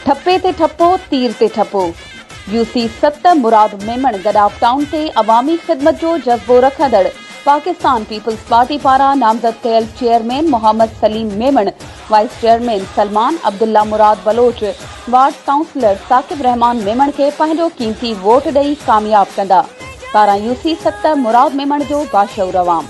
ठप्पे ते ठप्पो तीर ते ठप्पो UC 7 Murad Memon Gaddafi town ते अवामी ख़िदमत जो जज़्बो रखंदड़ पाकिस्तान पीपल्स पार्टी पारां नामज़द कयल chairman Mohammad Saleem Memon, vice chairman Salman Abdullah Murad Baloch, ward councillor Saqib Rehman Memon के पंहिंजो कीमती वोट ॾेई कामयाब कंदा। पारां यूसी 7 मुराद मेमण जो बाशऊर अवाम।